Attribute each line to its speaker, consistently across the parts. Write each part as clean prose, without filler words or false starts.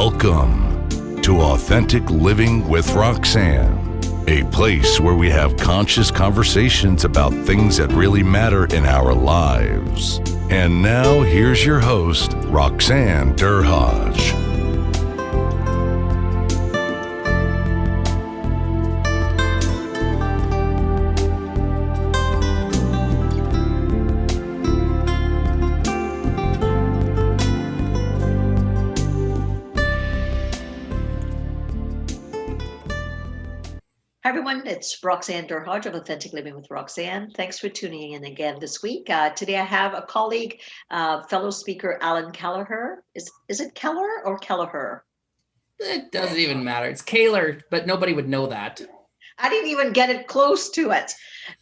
Speaker 1: Welcome to Authentic Living with Roxanne, a place where we have conscious conversations about things that really matter in our lives. And now here's your host, Roxanne Derhaj.
Speaker 2: Hi everyone, it's Roxanne Derhaj of Authentic Living with Roxanne. Thanks for tuning in again this week. Today I have a colleague, fellow speaker, Allan Kehler. Is it Keller or Kelleher?
Speaker 3: It doesn't even matter. It's Kehler, but nobody would know that.
Speaker 2: I didn't even get it close to it.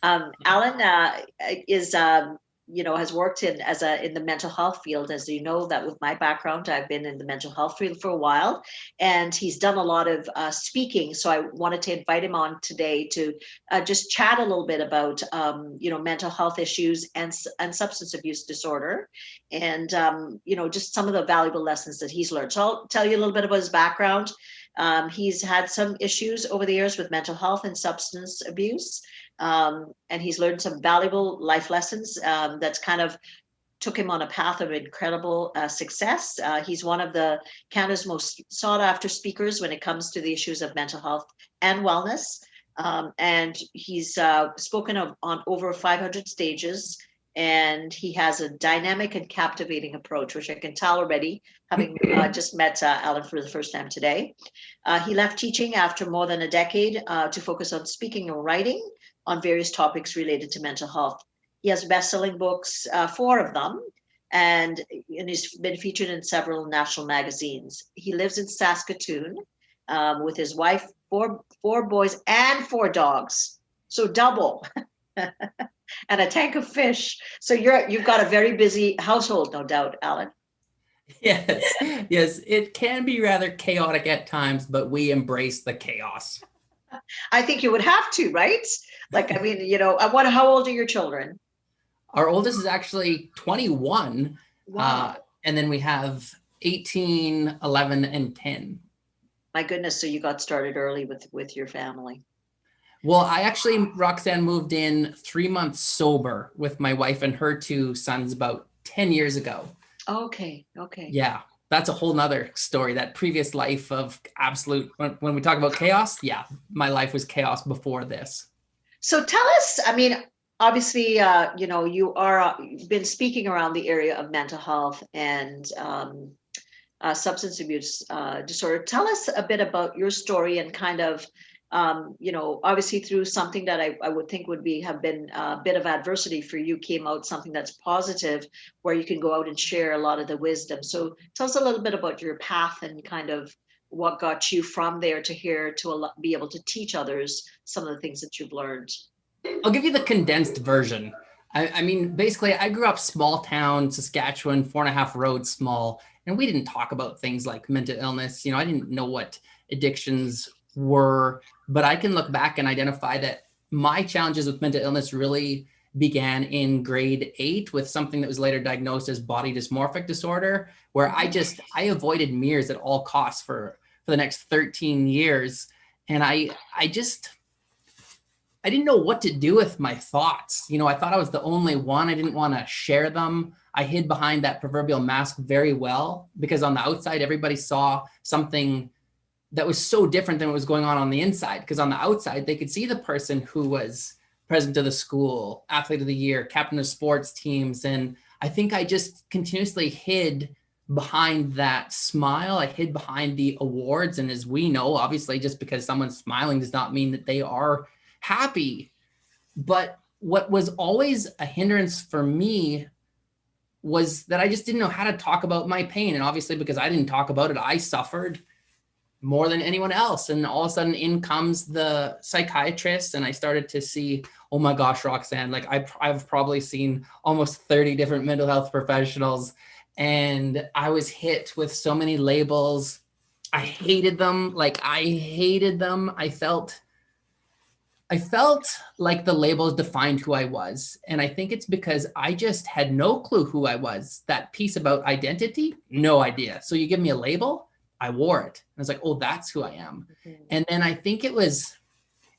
Speaker 2: Allan has worked in the mental health field. As you know, that with my background, I've been in the mental health field for a while, and he's done a lot of speaking. So I wanted to invite him on today to just chat a little bit about mental health issues and substance abuse disorder, and just some of the valuable lessons that he's learned. So I'll tell you a little bit about his background. He's had some issues over the years with mental health and substance abuse. And he's learned some valuable life lessons that's kind of took him on a path of incredible success. He's one of the Canada's most sought after speakers when it comes to the issues of mental health and wellness. And he's spoken on over 500 stages. And he has a dynamic and captivating approach, which I can tell already, having just met Allan for the first time today. He left teaching after more than a decade to focus on speaking and writing on various topics related to mental health. He has best-selling books, 4 of them, and he's been featured in several national magazines. He lives in Saskatoon with his wife, four boys, and 4 dogs, so double, and a tank of fish. So you've got a very busy household, no doubt, Allan.
Speaker 3: Yes, it can be rather chaotic at times, but we embrace the chaos.
Speaker 2: I think you would have to, right? How old are your children?
Speaker 3: Our oldest is actually 21.
Speaker 2: Wow.
Speaker 3: And then we have 18, 11, and 10.
Speaker 2: My goodness. So you got started early with your family.
Speaker 3: Well, I actually, Roxanne, moved in 3 months sober with my wife and her 2 sons about 10 years ago.
Speaker 2: Okay.
Speaker 3: Yeah. That's a whole nother story, that previous life of absolute, when we talk about chaos, yeah, my life was chaos before this.
Speaker 2: So tell us, obviously, you've been speaking around the area of mental health and substance abuse disorder. Tell us a bit about your story and kind of, obviously through something that I would think have been a bit of adversity for you, came out something that's positive, where you can go out and share a lot of the wisdom. So tell us a little bit about your path and kind of what got you from there to here to be able to teach others some of the things that you've learned.
Speaker 3: I'll give you the condensed version. Basically, I grew up small town, Saskatchewan, 4.5 roads small, and we didn't talk about things like mental illness. I didn't know what addictions were, but I can look back and identify that my challenges with mental illness really began in grade 8 with something that was later diagnosed as body dysmorphic disorder, where I avoided mirrors at all costs for the next 13 years. And I didn't know what to do with my thoughts. I thought I was the only one. I didn't want to share them. I hid behind that proverbial mask very well, because on the outside, everybody saw something that was so different than what was going on the inside. Because on the outside, they could see the person who was president of the school, athlete of the year, captain of sports teams. And I think I just continuously hid behind that smile. I hid behind the awards. And as we know, obviously, just because someone's smiling does not mean that they are happy. But what was always a hindrance for me was that I just didn't know how to talk about my pain. And obviously, because I didn't talk about it, I suffered more than anyone else. And all of a sudden in comes the psychiatrist, and I started to see, oh my gosh, Roxanne, like I've probably seen almost 30 different mental health professionals, and I was hit with so many labels. I hated them. I felt like the labels defined who I was. And I think it's because I just had no clue who I was. That piece about identity, no idea. So you give me a label, I wore it. I was like, oh, that's who I am.
Speaker 2: Mm-hmm.
Speaker 3: And then I think it was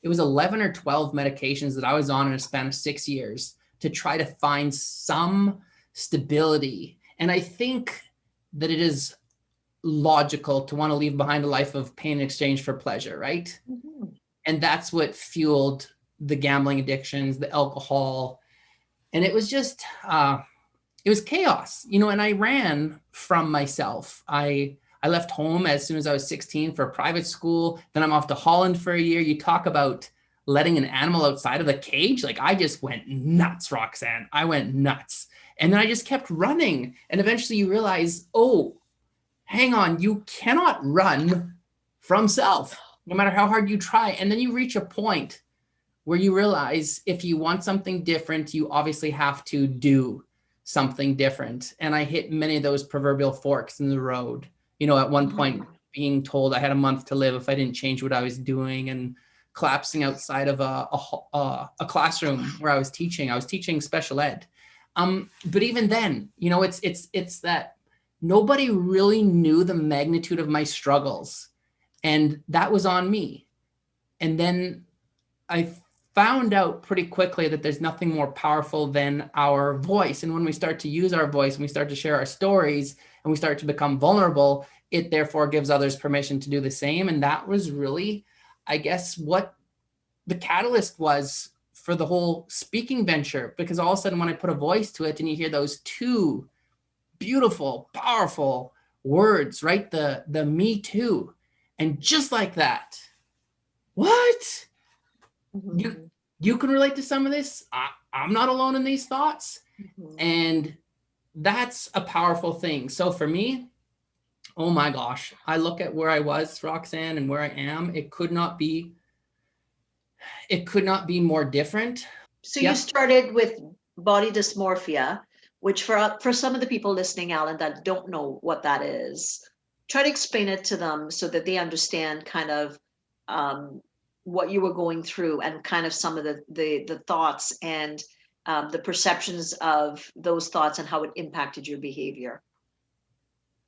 Speaker 3: 11 or 12 medications that I was on in a span of 6 years to try to find some stability. And I think that it is logical to want to leave behind a life of pain in exchange for pleasure, right?
Speaker 2: Mm-hmm.
Speaker 3: And that's what fueled the gambling addictions, the alcohol. And it was just, it was chaos, and I ran from myself. I left home as soon as I was 16 for private school. Then I'm off to Holland for a year. You talk about letting an animal outside of the cage. Like, I just went nuts, Roxanne. I went nuts. And then I just kept running. And eventually you realize, oh, hang on, you cannot run from self, no matter how hard you try. And then you reach a point where you realize if you want something different, you obviously have to do something different. And I hit many of those proverbial forks in the road. At one point being told I had a month to live if I didn't change what I was doing, and collapsing outside of a classroom where I was teaching special ed. But even then, it's that nobody really knew the magnitude of my struggles, and that was on me. And then I found out pretty quickly that there's nothing more powerful than our voice. And when we start to use our voice and we start to share our stories and we start to become vulnerable, it therefore gives others permission to do the same. And that was really, I guess, what the catalyst was for the whole speaking venture, because all of a sudden when I put a voice to it and you hear those two beautiful, powerful words, right? The me too. And just like that, what?
Speaker 2: Mm-hmm.
Speaker 3: You can relate to some of this. I'm not alone in these thoughts.
Speaker 2: Mm-hmm.
Speaker 3: And that's a powerful thing. So for me, oh my gosh, I look at where I was, Roxanne, and where I am. It could not be more different.
Speaker 2: So you started with body dysmorphia, which for some of the people listening, Allan, that don't know what that is, try to explain it to them so that they understand kind of what you were going through and kind of some of the thoughts and the perceptions of those thoughts and how it impacted your behavior.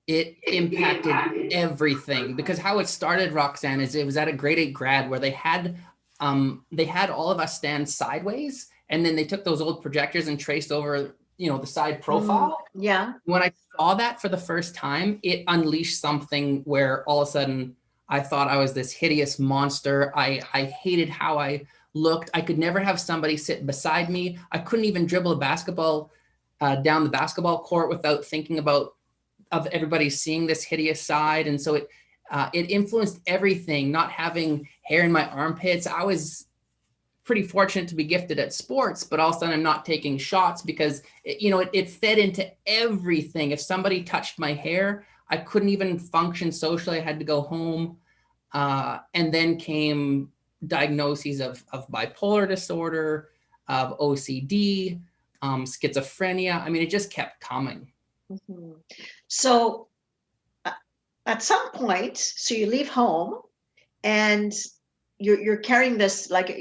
Speaker 3: It impacted everything, because how it started, Roxanne, is it was at a grade 8 grad where they had all of us stand sideways, and then they took those old projectors and traced over, the side profile.
Speaker 2: Yeah.
Speaker 3: When I saw that for the first time, it unleashed something where all of a sudden I thought I was this hideous monster. I hated how I looked. I could never have somebody sit beside me. I couldn't even dribble a basketball down the basketball court without thinking of everybody seeing this hideous side. And so it influenced everything. Not having hair in my armpits. I was pretty fortunate to be gifted at sports, but all of a sudden I'm not taking shots because it fed into everything. If somebody touched my hair, I couldn't even function socially. I had to go home. And then came diagnoses of bipolar disorder, of OCD, schizophrenia. I mean, it just kept coming.
Speaker 2: Mm-hmm. So at some point, so you leave home and you're carrying this, like,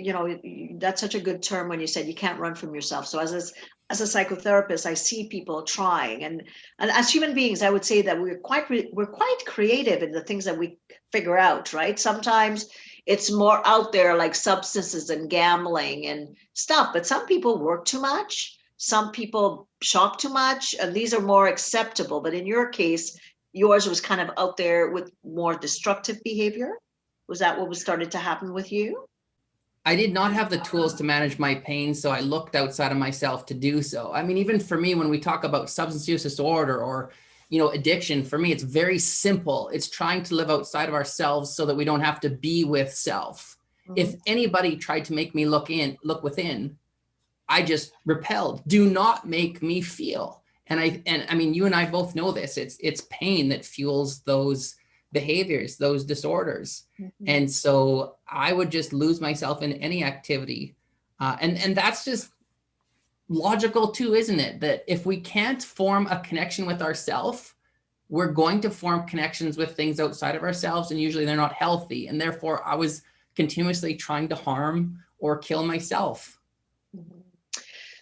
Speaker 2: that's such a good term when you said you can't run from yourself. So as a psychotherapist, I see people trying, and as human beings, I would say that we're quite creative in the things that we figure out, right? Sometimes it's more out there, like substances and gambling and stuff, but some people work too much, some people shop too much, and these are more acceptable. But in your case, yours was kind of out there with more destructive behavior. Was that what was started to happen with you?
Speaker 3: I did not have the tools to manage my pain, so I looked outside of myself to do so. I mean, even for me, when we talk about substance use disorder or, addiction, for me, it's very simple. It's trying to live outside of ourselves so that we don't have to be with self. Mm-hmm. If anybody tried to make me look within, I just repelled. Do not make me feel. And I mean, you and I both know this. It's pain that fuels those behaviors, those disorders. Mm-hmm. And so I would just lose myself in any activity. And that's just logical too, isn't it? That if we can't form a connection with ourselves, we're going to form connections with things outside of ourselves, and usually they're not healthy. And therefore I was continuously trying to harm or kill myself.
Speaker 2: Mm-hmm.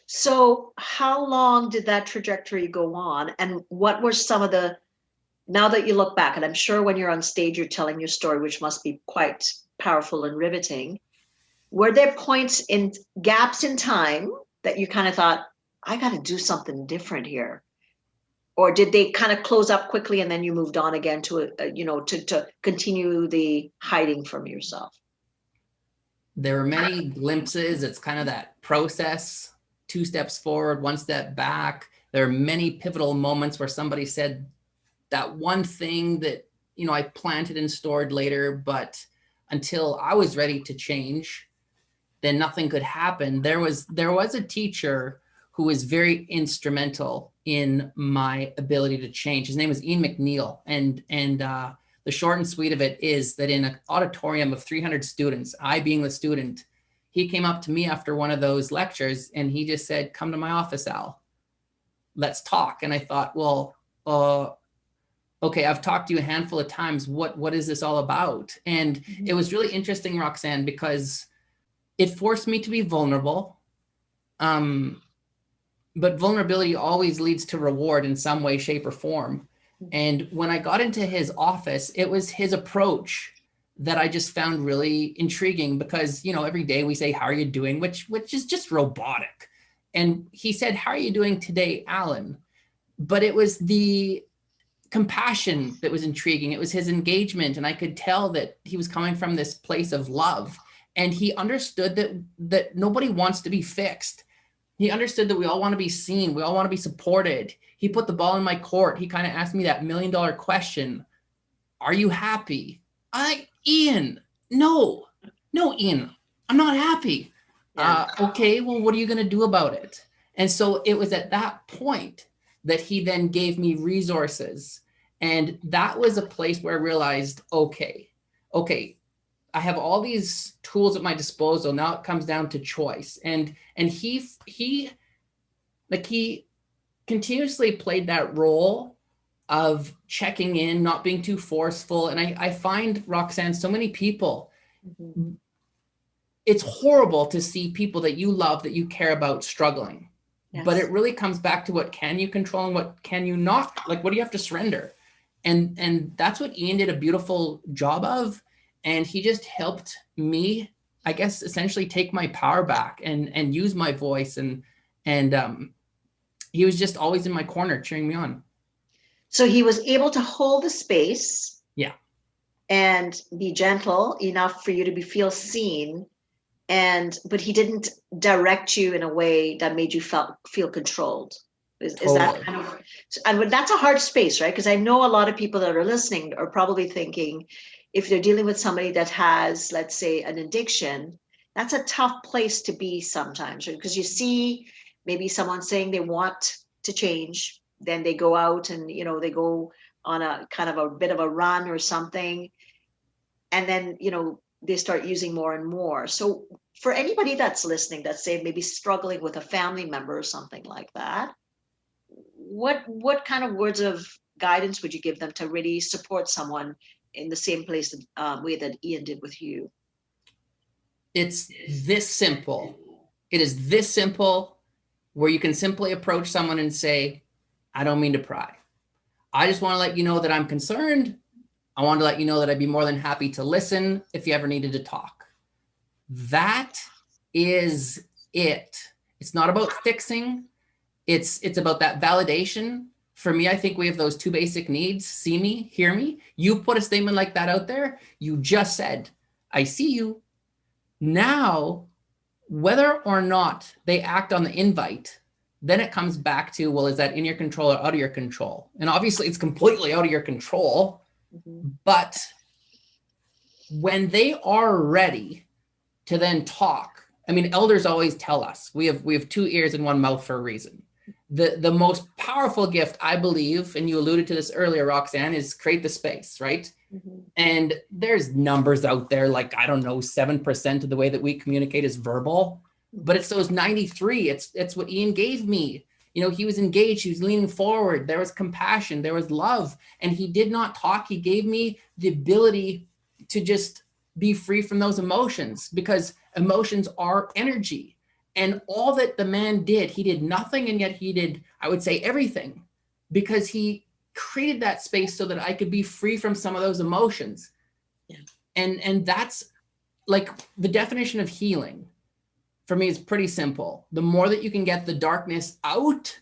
Speaker 2: So how long did that trajectory go on? And what were some of the now that you look back, and I'm sure when you're on stage, you're telling your story, which must be quite powerful and riveting. Were there points in gaps in time that you kind of thought, I got to do something different here? Or did they kind of close up quickly and then you moved on again to, to continue the hiding from yourself?
Speaker 3: There were many glimpses. It's kind of that process, 2 steps forward, 1 step back. There are many pivotal moments where somebody said that one thing that, I planted and stored later, but until I was ready to change, then nothing could happen. There was a teacher who was very instrumental in my ability to change. His name was Ian McNeil. And the short and sweet of it is that in an auditorium of 300 students, I being the student, he came up to me after one of those lectures and he just said, come to my office, Al, let's talk. And I thought, well, okay, I've talked to you a handful of times. What is this all about? And it was really interesting, Roxanne, because it forced me to be vulnerable. But vulnerability always leads to reward in some way, shape, or form. And when I got into his office, it was his approach that I just found really intriguing because, every day we say, how are you doing? Which is just robotic. And he said, how are you doing today, Allan? But it was the compassion that was intriguing. It was his engagement. And I could tell that he was coming from this place of love. And he understood that nobody wants to be fixed. He understood that we all want to be seen. We all want to be supported. He put the ball in my court. He kind of asked me that $1 million question. Are you happy? Ian, no, Ian, I'm not happy.
Speaker 2: Yeah.
Speaker 3: Okay, well, what are you going to do about it? And so it was at that point that he then gave me resources. And that was a place where I realized, okay, I have all these tools at my disposal. Now it comes down to choice. And he continuously played that role of checking in, not being too forceful. And I find, Roxanne, so many people, it's horrible to see people that you love, that you care about struggling. Yes. But it really comes back to what can you control and what can you not, like, what do you have to surrender? And that's what Ian did a beautiful job of. And he just helped me, I guess, essentially take my power back and use my voice. And he was just always in my corner cheering me on.
Speaker 2: So he was able to hold the space.
Speaker 3: Yeah.
Speaker 2: And be gentle enough for you to feel seen. But he didn't direct you in a way that made you feel controlled. Is that kind of, and that's a hard space, right? Because I know a lot of people that are listening are probably thinking, if they're dealing with somebody that has, let's say, an addiction, that's a tough place to be sometimes, right? Because you see maybe someone saying they want to change, then they go out and, they go on a kind of a bit of a run or something. And then, they start using more and more. So for anybody that's listening, that's say maybe struggling with a family member or something like that, what kind of words of guidance would you give them to really support someone in the same place way that Ian did with you?
Speaker 3: It's this simple. It is this simple where you can simply approach someone and say, I don't mean to pry. I just want to let you know that I'm concerned. I want to let you know that I'd be more than happy to listen if you ever needed to talk. That is it. It's not about fixing. It's about that validation. For me, I think we have those 2 basic needs: see me, hear me. You put a statement like that out there. You just said, I see you. Now, whether or not they act on the invite, then it comes back to, well, is that in your control or out of your control? And obviously it's completely out of your control. But when they are ready to then talk, I mean, elders always tell us we have 2 ears and 1 mouth for a reason. The most powerful gift, I believe, and you alluded to this earlier, Roxanne, is create the space, right? And there's numbers out there, like, I don't know, 7% of the way that we communicate is verbal, but it's those 93. It's what Ian gave me. He was engaged, he was leaning forward, there was compassion, there was love, and he did not talk. He gave me the ability to just be free from those emotions, because emotions are energy. And all that the man did, he did nothing, and yet he did, I would say, everything, because he created that space so that I could be free from some of those emotions.
Speaker 2: Yeah.
Speaker 3: And that's like the definition of healing for me is pretty simple. The more that you can get the darkness out,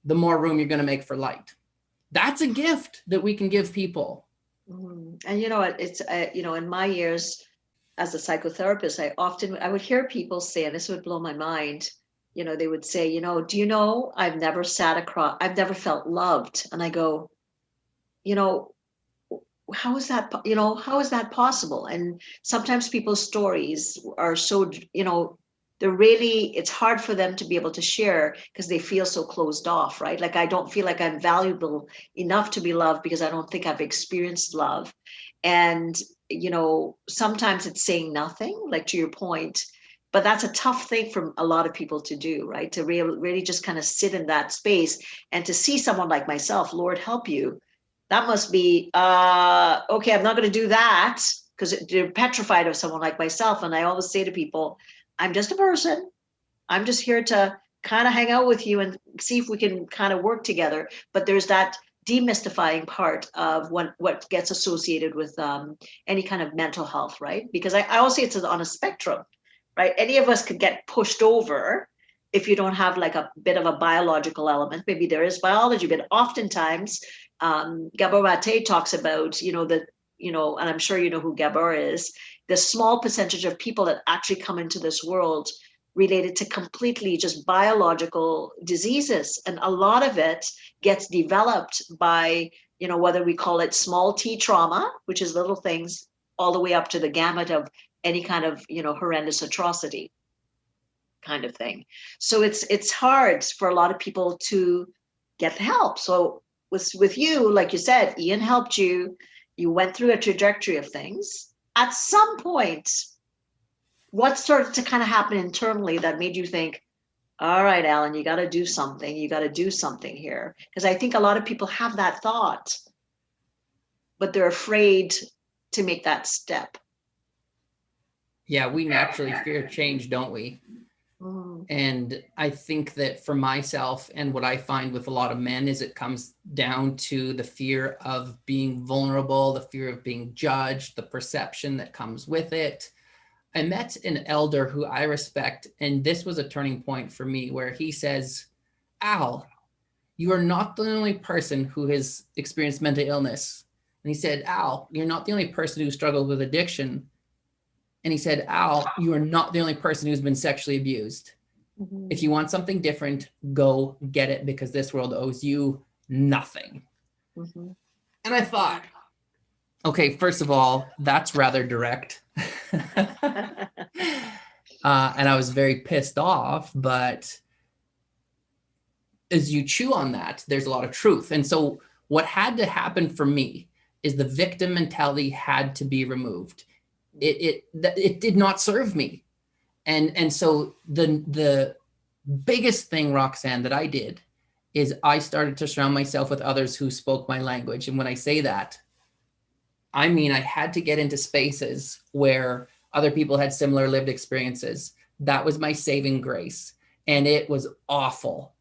Speaker 3: the more room you're going to make for light. That's a gift that we can give people.
Speaker 2: And you know, it's you know, in my years as a psychotherapist, I would hear people say, and this would blow my mind, you know, they would say, you know, do you know, I've never felt loved. And I go, you know, how is that, you know, how is that possible? And sometimes people's stories are so, you know, it's hard for them to be able to share because they feel so closed off, right? Like, I don't feel like I'm valuable enough to be loved because I don't think I've experienced love. And, you know, sometimes it's saying nothing, like to your point, but that's a tough thing for a lot of people to do, right? To really just kind of sit in that space and to see someone like myself, Lord help you. That must be, okay, I'm not going to do that because they're petrified of someone like myself. And I always say to people, I'm just a person. I'm just here to kind of hang out with you and see if we can kind of work together. But there's that demystifying part of what gets associated with any kind of mental health, right? Because I always say it's on a spectrum, right? Any of us could get pushed over if you don't have like a bit of a biological element. Maybe there is biology, but oftentimes Gabor Mate talks about, you know, and I'm sure you know who Gabor is, the small percentage of people that actually come into this world related to completely just biological diseases. And a lot of it gets developed by, you know, whether we call it small t trauma, which is little things, all the way up to the gamut of any kind of, you know, horrendous atrocity kind of thing. So it's hard for a lot of people to get help. So with you, like you said, Ian helped you. You went through a trajectory of things. At some point, what started to kind of happen internally that made you think, all right, Allan, you got to do something. You got to do something here. Because I think a lot of people have that thought, but they're afraid to make that step.
Speaker 3: Yeah, we naturally fear change, don't we? And I think that for myself and what I find with a lot of men is it comes down to the fear of being vulnerable, the fear of being judged, the perception that comes with it. I met an elder who I respect, and this was a turning point for me where he says, Al, you are not the only person who has experienced mental illness. And he said, Al, you're not the only person who struggled with addiction. And he said, Al, you are not the only person who's been sexually abused. Mm-hmm. If you want something different, go get it because this world owes you nothing. Mm-hmm. And I thought, okay, first of all, that's rather direct. And I was very pissed off, but as you chew on that, there's a lot of truth. And so what had to happen for me is the victim mentality had to be removed. It did not serve me. And so the biggest thing, Roxanne, that I did is I started to surround myself with others who spoke my language. And when I say that, I mean, I had to get into spaces where other people had similar lived experiences. That was my saving grace. And it was awful.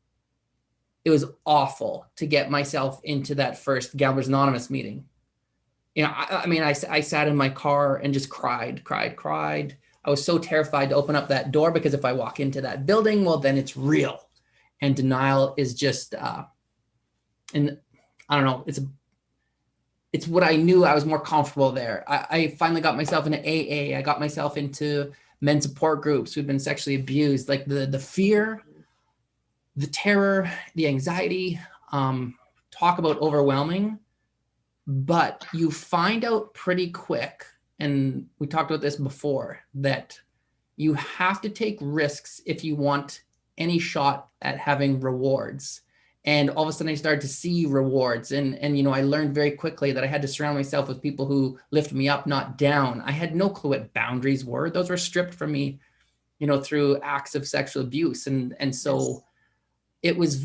Speaker 3: It was awful to get myself into that first Gamblers Anonymous meeting. You know, I sat in my car and just cried. I was so terrified to open up that door because if I walk into that building, well, then it's real. And denial is just, and I don't know, it's what I knew. I was more comfortable there. I finally got myself into AA. I got myself into men's support groups who've been sexually abused. Like the fear, the terror, the anxiety, talk about overwhelming. But you find out pretty quick, and we talked about this before, that you have to take risks if you want any shot at having rewards. And all of a sudden I started to see rewards. And you know, I learned very quickly that I had to surround myself with people who lift me up, not down. I had no clue what boundaries were. Those were stripped from me, you know, through acts of sexual abuse. And so it was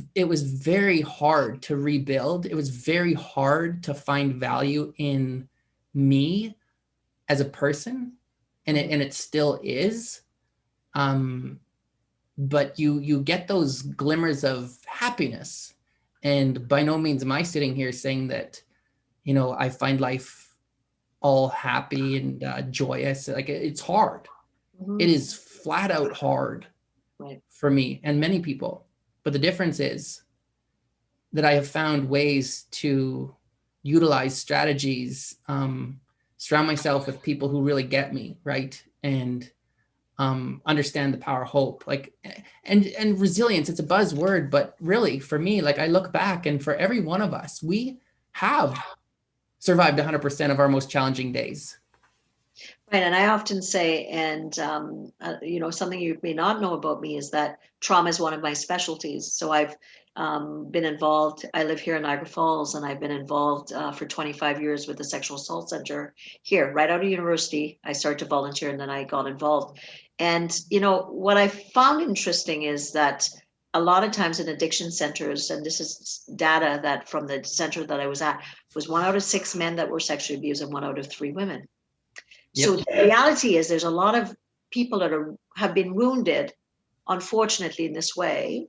Speaker 3: very hard to rebuild. It was very hard to find value in me as a person. And it still is. But you get those glimmers of happiness. And by no means am I sitting here saying that, you know, I find life all happy and joyous. Like it's hard.
Speaker 2: Mhm.
Speaker 3: It is flat out hard
Speaker 2: Right.
Speaker 3: for me and many people. But the difference is that I have found ways to utilize strategies, surround myself with people who really get me, right? And understand the power of hope, like, and resilience. It's a buzzword, but really for me, like I look back and for every one of us, we have survived 100% of our most challenging days.
Speaker 2: Right, and I often say, and something you may not know about me is that trauma is one of my specialties. So I've been involved. I live here in Niagara Falls, and I've been involved for 25 years with the Sexual Assault Center here. Right out of university, I started to volunteer, and then I got involved. And what I found interesting is that a lot of times in addiction centers, and this is data that from the center that I was at, was 1 out of 6 men that were sexually abused and 1 out of 3 women. So
Speaker 3: Yep.
Speaker 2: the reality is there's a lot of people that have been wounded, unfortunately, in this way.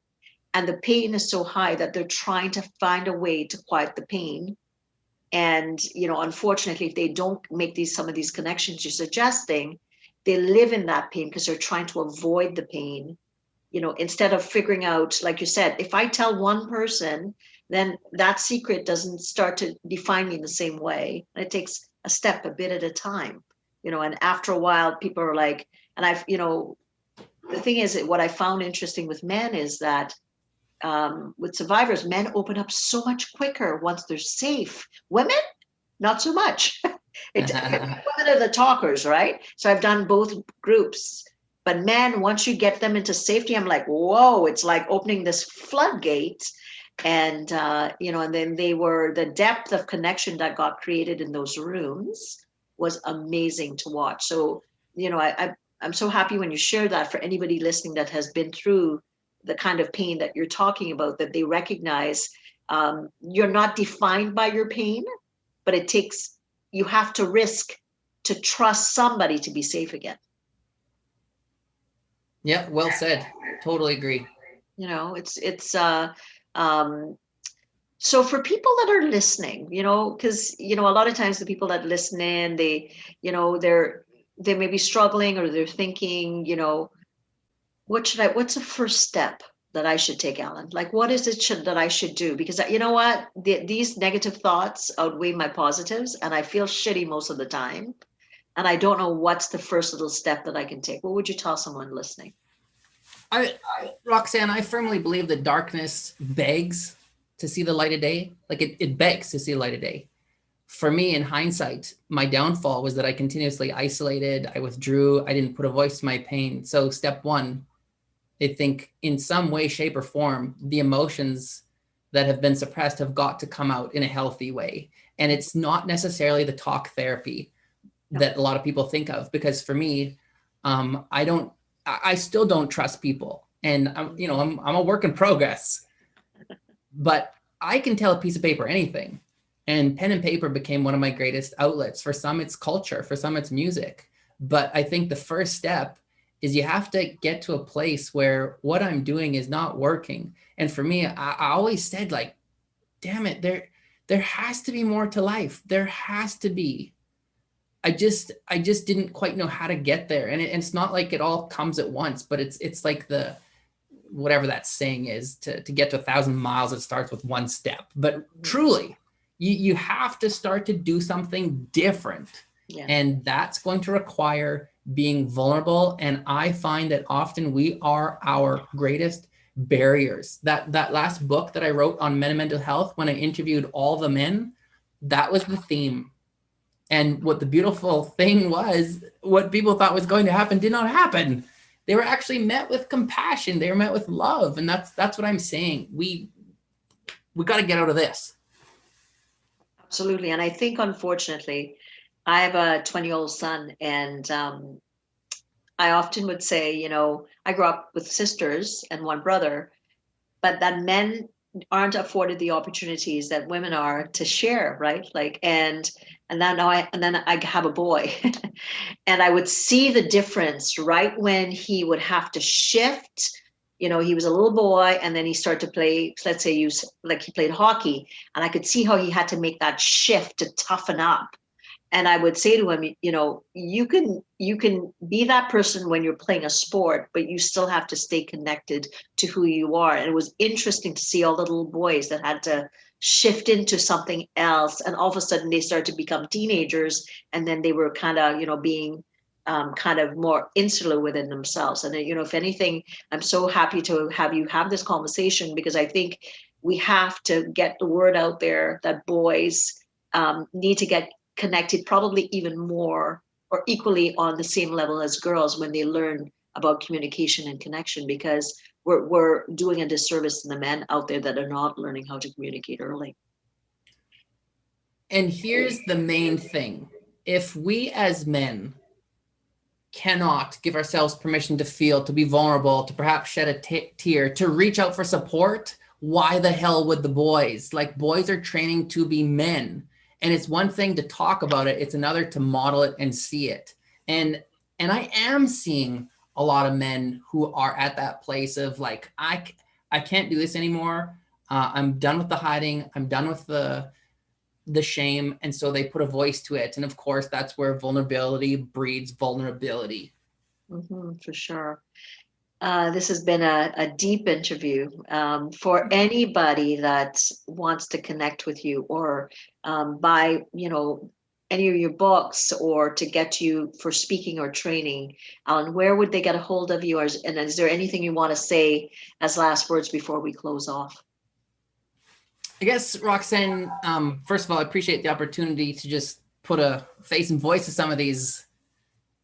Speaker 2: And the pain is so high that they're trying to find a way to quiet the pain. And, unfortunately, if they don't make some of these connections you're suggesting, they live in that pain because they're trying to avoid the pain, instead of figuring out, like you said, if I tell one person, then that secret doesn't start to define me in the same way. It takes a step, a bit at a time. And after a while, people are like, and the thing is that what I found interesting with men is that with survivors, men open up so much quicker once they're safe. Women, not so much. Women are the talkers, right? So I've done both groups. But men, once you get them into safety, I'm like, whoa, it's like opening this floodgate. And, and then the depth of connection that got created in those rooms was amazing to watch. So, I'm so happy when you share that for anybody listening that has been through the kind of pain that you're talking about, that they recognize you're not defined by your pain, but you have to risk to trust somebody to be safe again.
Speaker 3: Yeah, well said. Totally agree.
Speaker 2: So for people that are listening, because a lot of times the people that listen in, they may be struggling, or they're thinking, what's the first step that I should take, Allan? Like, what is it that I should do? Because you know what, these negative thoughts outweigh my positives, and I feel shitty most of the time, and I don't know what's the first little step that I can take. What would you tell someone listening?
Speaker 3: Roxanne, I firmly believe that darkness begs to see the light of day. Like it begs to see the light of day. For me, in hindsight, my downfall was that I continuously isolated, I withdrew, I didn't put a voice to my pain. So step one, I think in some way, shape, or form, the emotions that have been suppressed have got to come out in a healthy way. And it's not necessarily the talk therapy that a lot of people think of, because for me, I still don't trust people, and I'm a work in progress, but I can tell a piece of paper anything, and pen and paper became one of my greatest outlets. For some, it's culture, for some, it's music. But I think the first step is you have to get to a place where what I'm doing is not working. And for me, I always said, like, damn it, there has to be more to life. There has to be. I just didn't quite know how to get there. And it's not like it all comes at once, but it's like the, whatever that saying is, to get to 1,000 miles, it starts with one step. But truly, you have to start to do something different. Yeah. And that's going to require being vulnerable. And I find that often we are our greatest barriers. That last book that I wrote on men and mental health, when I interviewed all the men, that was the theme. And what the beautiful thing was, what people thought was going to happen did not happen. They were actually met with compassion. They were met with love. And that's what I'm saying. We got to get out of this.
Speaker 2: Absolutely. And I think, unfortunately, I have a 20-year-old son, and I often would say, I grew up with sisters and one brother, but that men aren't afforded the opportunities that women are to share, right? Like, and then I have a boy, and I would see the difference right when he would have to shift he was a little boy, and then he started to play, let's say, he played hockey, and I could see how he had to make that shift to toughen up. And I would say to him, you can be that person when you're playing a sport, but you still have to stay connected to who you are. And it was interesting to see all the little boys that had to shift into something else, and all of a sudden they started to become teenagers, and then they were kind of being kind of more insular within themselves. And if anything, I'm so happy to have you have this conversation, because I think we have to get the word out there that boys need to get connected, probably even more or equally on the same level as girls, when they learn about communication and connection, because we're doing a disservice to the men out there that are not learning how to communicate early.
Speaker 3: And here's the main thing. If we as men cannot give ourselves permission to feel, to be vulnerable, to perhaps shed a tear, to reach out for support, why the hell would the boys? Like, boys are training to be men. And it's one thing to talk about it. It's another to model it and see it. And I am seeing a lot of men who are at that place of like, I can't do this anymore. I'm done with the hiding. I'm done with the shame. And so they put a voice to it. And of course, that's where vulnerability breeds vulnerability.
Speaker 2: For sure. This has been a deep interview. For anybody that wants to connect with you, or buy, any of your books, or to get to you for speaking or training, Allan, where would they get a hold of you? And is there anything you want to say as last words before we close off?
Speaker 3: I guess, Roxanne, first of all, I appreciate the opportunity to just put a face and voice to some of these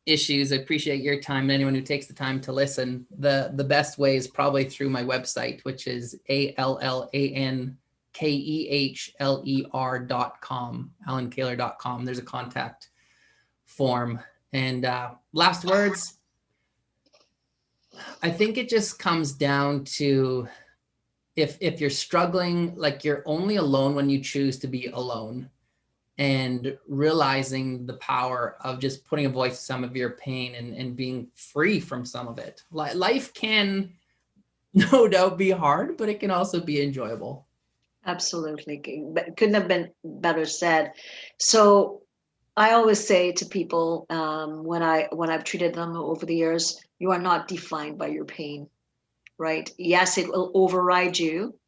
Speaker 3: issues. I appreciate your time and anyone who takes the time to listen. The best way is probably through my website, which is ALLANKEHLER.com, AllanKehler.com. There's a contact form. And last words, I think it just comes down to, if you're struggling, like, you're only alone when you choose to be alone, and realizing the power of just putting a voice to some of your pain and being free from some of it. Life can no doubt be hard, but it can also be enjoyable.
Speaker 2: Absolutely. Couldn't have been better said. So I always say to people, when I've treated them over the years, you are not defined by your pain, right? Yes, it will override you,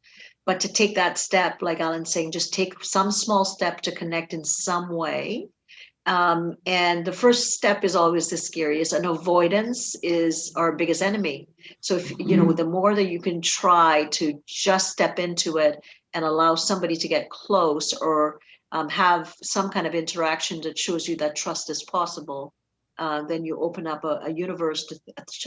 Speaker 2: but to take that step, like Allan's saying, just take some small step to connect in some way. And the first step is always the scariest, and avoidance is our biggest enemy. So if, the more that you can try to just step into it and allow somebody to get close, or have some kind of interaction that shows you that trust is possible, then you open up a universe to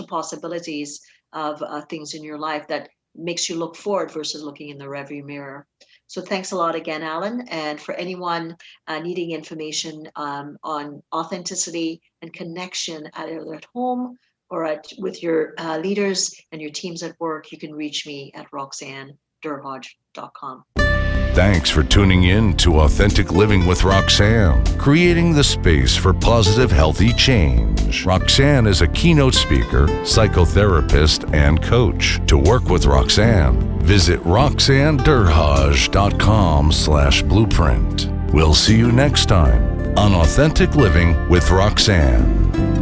Speaker 2: possibilities of things in your life that makes you look forward versus looking in the rearview mirror. So thanks a lot again, Allan. And for anyone needing information on authenticity and connection, either at home or with your leaders and your teams at work, you can reach me at roxannederhodge.com.
Speaker 1: Thanks for tuning in to Authentic Living with Roxanne, creating the space for positive, healthy change. Roxanne is a keynote speaker, psychotherapist, and coach. To work with Roxanne, visit roxannederhodge.com/blueprint. We'll see you next time on Authentic Living with Roxanne.